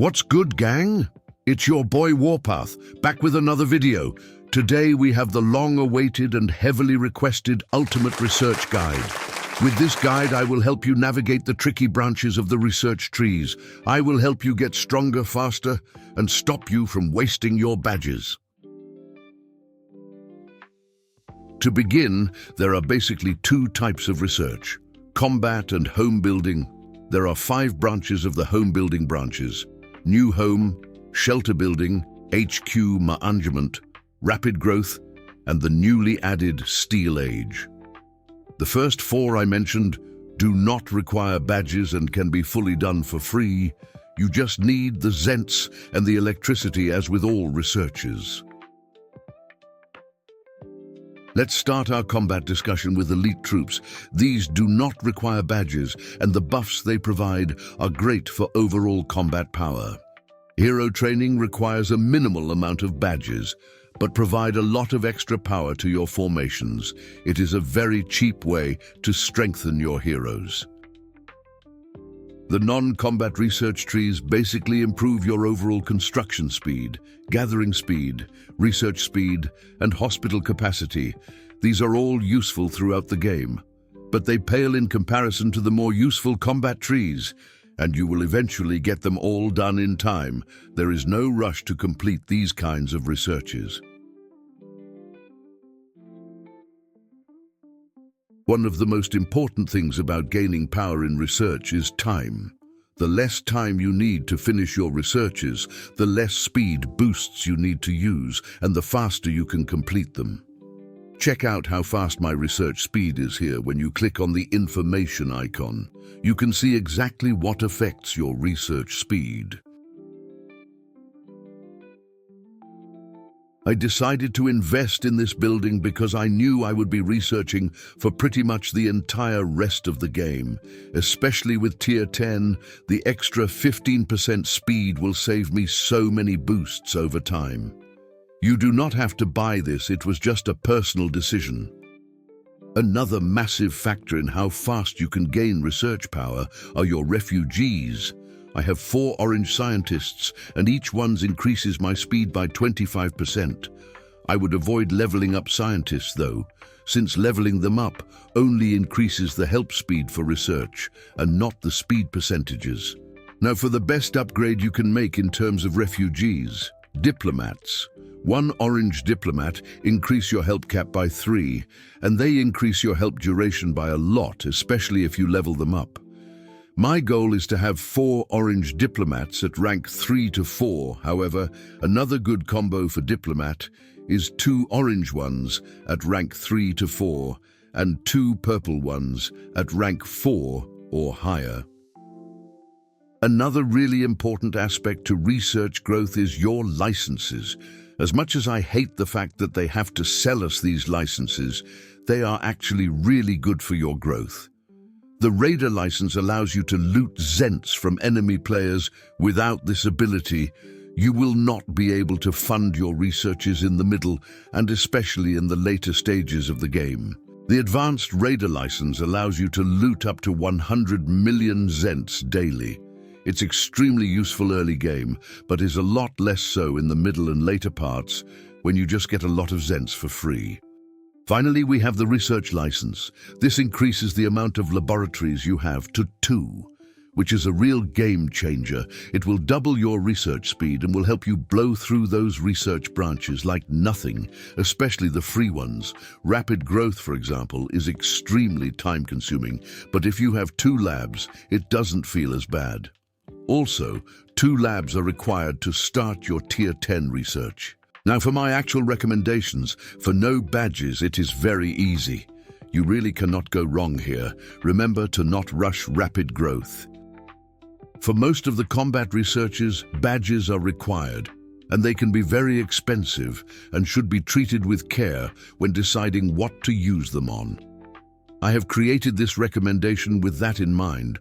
What's good, gang? It's your boy Warpath, back with another video. Today we have the long-awaited and heavily requested Ultimate Research Guide. With this guide, I will help you navigate the tricky branches of the research trees. I will help you get stronger faster and stop you from wasting your badges. To begin, there are basically two types of research: combat and home building. There are 5 branches of the home building branches: new home, shelter building, HQ management, rapid growth, and the newly added Steel Age. The first 4 I mentioned do not require badges and can be fully done for free. You just need the Zents and the electricity, as with all researches. Let's start our combat discussion with elite troops. These do not require badges, and the buffs they provide are great for overall combat power. Hero training requires a minimal amount of badges, but provide a lot of extra power to your formations. It is a very cheap way to strengthen your heroes. The non-combat research trees basically improve your overall construction speed, gathering speed, research speed, and hospital capacity. These are all useful throughout the game, but they pale in comparison to the more useful combat trees, and you will eventually get them all done in time. There is no rush to complete these kinds of researches. One of the most important things about gaining power in research is time. The less time you need to finish your researches, the less speed boosts you need to use, and the faster you can complete them. Check out how fast my research speed is here. When you click on the information icon, you can see exactly what affects your research speed. I decided to invest in this building because I knew I would be researching for pretty much the entire rest of the game. Especially with Tier 10, the extra 15% speed will save me so many boosts over time. You do not have to buy this, it was just a personal decision. Another massive factor in how fast you can gain research power are your refugees. I have 4 orange scientists, and each one increases my speed by 25%. I would avoid leveling up scientists though, since leveling them up only increases the help speed for research, and not the speed percentages. Now for the best upgrade you can make in terms of refugees: diplomats. 1 orange diplomat increase your help cap by 3, and they increase your help duration by a lot, especially if you level them up. My goal is to have 4 orange diplomats at rank 3 to 4. However, another good combo for diplomat is 2 orange ones at rank 3 to 4 and 2 purple ones at rank 4 or higher. Another really important aspect to research growth is your licenses. As much as I hate the fact that they have to sell us these licenses, they are actually really good for your growth. The Raider license allows you to loot Zents from enemy players. Without this ability, you will not be able to fund your researches in the middle and especially in the later stages of the game. The Advanced Raider license allows you to loot up to 100 million Zents daily. It's extremely useful early game, but is a lot less so in the middle and later parts when you just get a lot of Zents for free. Finally, we have the Research License. This increases the amount of laboratories you have to 2, which is a real game changer. It will double your research speed and will help you blow through those research branches like nothing, especially the free ones. Rapid growth, for example, is extremely time-consuming, but if you have 2 labs, it doesn't feel as bad. Also, 2 labs are required to start your Tier 10 research. Now for my actual recommendations, for no badges it is very easy. You really cannot go wrong here. Remember to not rush rapid growth. For most of the combat researches, badges are required, and they can be very expensive and should be treated with care when deciding what to use them on. I have created this recommendation with that in mind.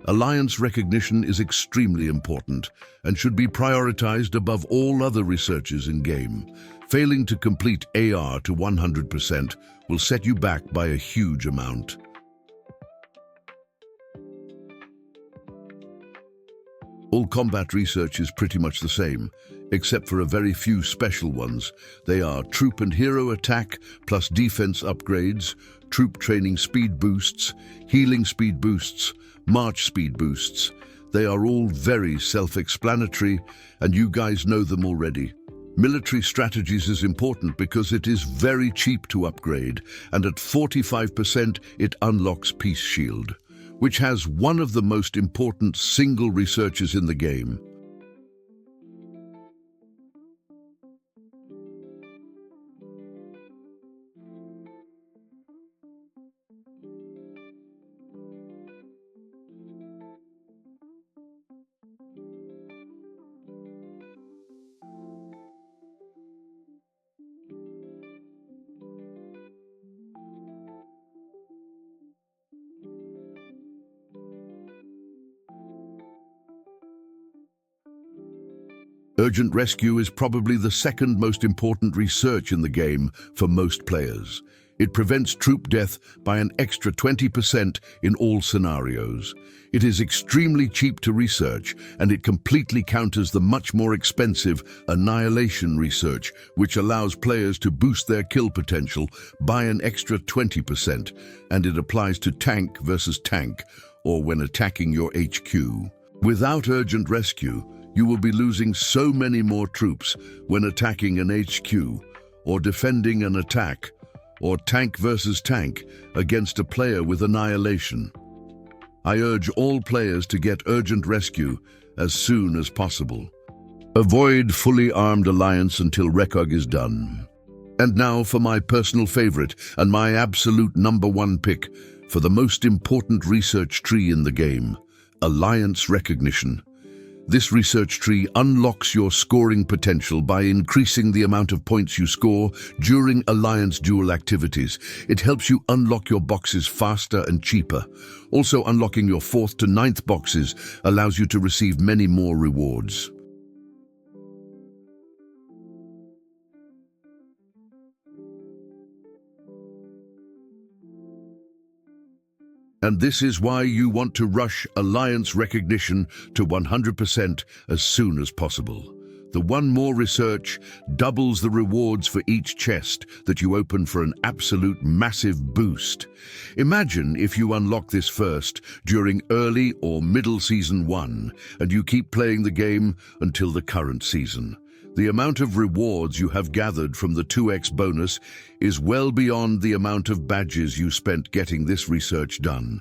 Alliance recognition is extremely important and should be prioritized above all other researches in-game. Failing to complete AR to 100% will set you back by a huge amount. All combat research is pretty much the same, except for a very few special ones. They are troop and hero attack plus defense upgrades, troop training speed boosts, healing speed boosts, march speed boosts. They are all very self-explanatory, and you guys know them already. Military strategies is important because it is very cheap to upgrade, and at 45% it unlocks Peace Shield, which has one of the most important single researches in the game. Urgent Rescue is probably the second most important research in the game for most players. It prevents troop death by an extra 20% in all scenarios. It is extremely cheap to research, and it completely counters the much more expensive Annihilation research, which allows players to boost their kill potential by an extra 20%, and it applies to tank versus tank, or when attacking your HQ. Without Urgent Rescue, you will be losing so many more troops when attacking an HQ, or defending an attack, or tank versus tank against a player with Annihilation. I urge all players to get Urgent Rescue as soon as possible. Avoid fully armed alliance until Recog is done. And now for my personal favorite and my absolute #1 pick for the most important research tree in the game, Alliance Recognition. This research tree unlocks your scoring potential by increasing the amount of points you score during Alliance duel activities. It helps you unlock your boxes faster and cheaper. Also, unlocking your 4th to 9th boxes allows you to receive many more rewards. And this is why you want to rush Alliance Recognition to 100% as soon as possible. The one more research doubles the rewards for each chest that you open for an absolute massive boost. Imagine if you unlock this first during early or middle Season 1, and you keep playing the game until the current season. The amount of rewards you have gathered from the 2x bonus is well beyond the amount of badges you spent getting this research done.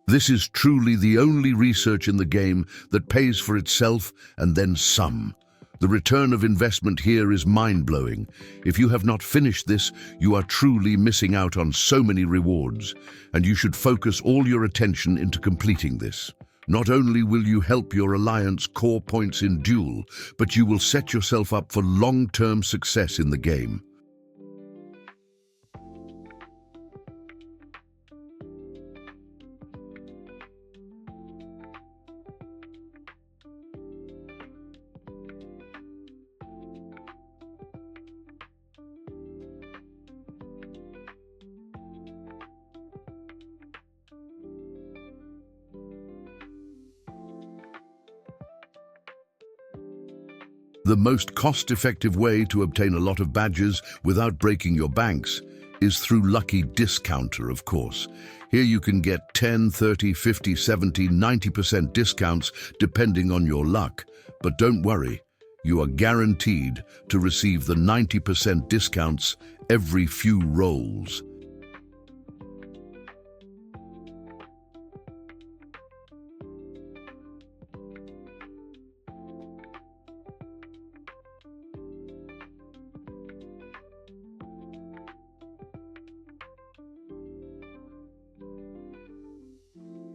This is truly the only research in the game that pays for itself and then some. The return of investment here is mind-blowing. If you have not finished this, you are truly missing out on so many rewards, and you should focus all your attention into completing this. Not only will you help your Alliance core points in duel, but you will set yourself up for long-term success in the game. The most cost-effective way to obtain a lot of badges without breaking your banks is through Lucky Discounter, of course. Here you can get 10, 30, 50, 70, 90% discounts depending on your luck. But don't worry, you are guaranteed to receive the 90% discounts every few rolls.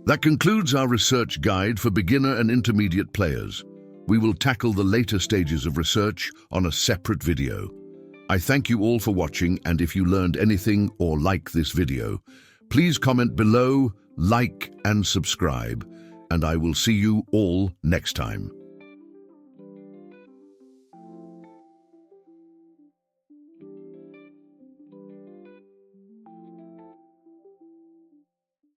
That concludes our research guide for beginner and intermediate players. We will tackle the later stages of research on a separate video. I thank you all for watching, and if you learned anything or like this video, please comment below, like and subscribe, and I will see you all next time.